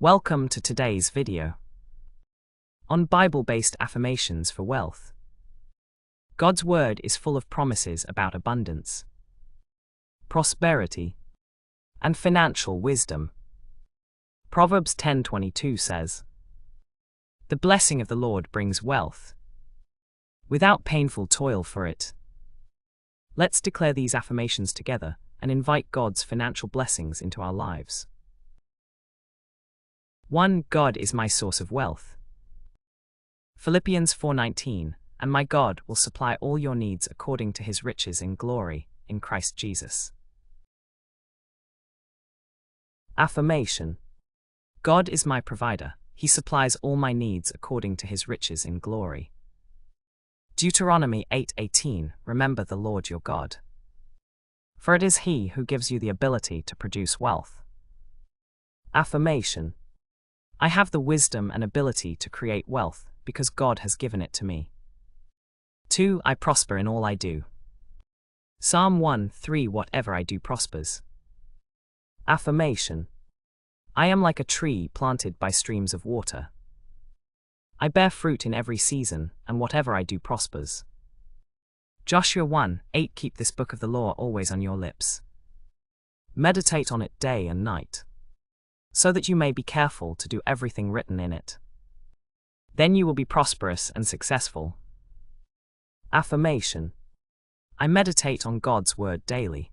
Welcome to today's video on Bible-based affirmations for wealth. God's word is full of promises about abundance, prosperity, and financial wisdom. Proverbs 10:22 says, "The blessing of the Lord brings wealth, without painful toil for it." Let's declare these affirmations together and invite God's financial blessings into our lives. 1. God is my source of wealth. Philippians 4:19, "And my God will supply all your needs according to his riches in glory, in Christ Jesus." Affirmation: God is my provider. He supplies all my needs according to his riches in glory. Deuteronomy 8:18, "Remember the Lord your God, for it is he who gives you the ability to produce wealth." Affirmation: I have the wisdom and ability to create wealth because God has given it to me. 2. I prosper in all I do. Psalm 1:3, "Whatever I do prospers." Affirmation: I am like a tree planted by streams of water. I bear fruit in every season, and whatever I do prospers. Joshua 1:8, "Keep this book of the law always on your lips. Meditate on it day and night, so that you may be careful to do everything written in it. Then you will be prosperous and successful." Affirmation: I meditate on God's word daily,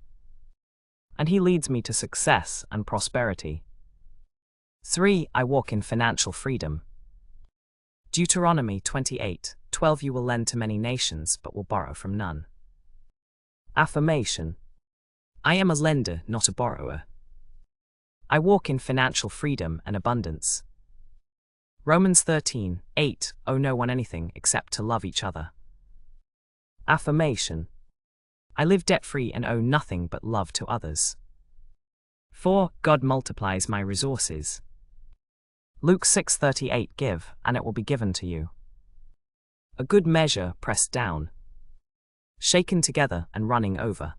and he leads me to success and prosperity. 3. I walk in financial freedom. Deuteronomy 28:12, "You will lend to many nations, but will borrow from none." Affirmation: I am a lender, not a borrower. I walk in financial freedom and abundance. Romans 13:8, "Owe no one anything except to love each other." Affirmation: I live debt-free and owe nothing but love to others. 4. God multiplies my resources. Luke 6:38, "Give, and it will be given to you. A good measure, pressed down, shaken together and running over,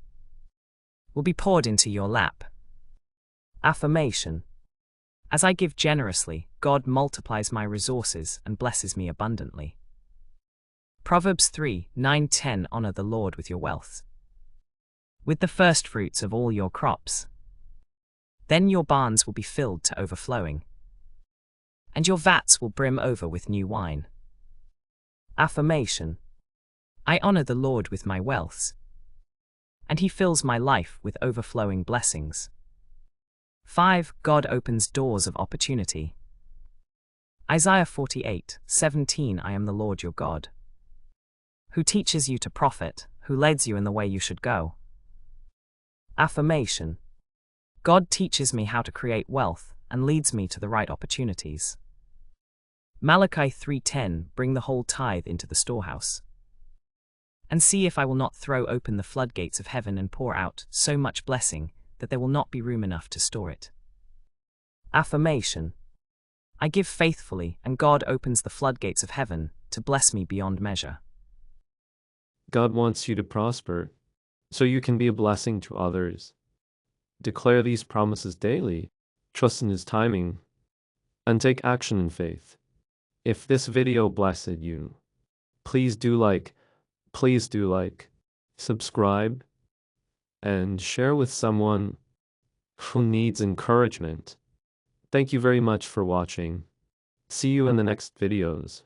will be poured into your lap." Affirmation: as I give generously, God multiplies my resources and blesses me abundantly. Proverbs 3:9-10, "Honor the Lord with your wealth, with the first fruits of all your crops. Then your barns will be filled to overflowing, and your vats will brim over with new wine." Affirmation: I honor the Lord with my wealth, and he fills my life with overflowing blessings. 5. God opens doors of opportunity. Isaiah 48:17, "I am the Lord your God, who teaches you to profit, who leads you in the way you should go." Affirmation: God teaches me how to create wealth and leads me to the right opportunities. Malachi 3:10, "Bring the whole tithe into the storehouse, and see if I will not throw open the floodgates of heaven and pour out so much blessing that there will not be room enough to store it." Affirmation: I give faithfully, and God opens the floodgates of heaven to bless me beyond measure. God wants you to prosper, so you can be a blessing to others. Declare these promises daily, trust in his timing, and take action in faith. If this video blessed you, please do like, subscribe, and share with someone who needs encouragement. Thank you very much for watching. See you in the next videos.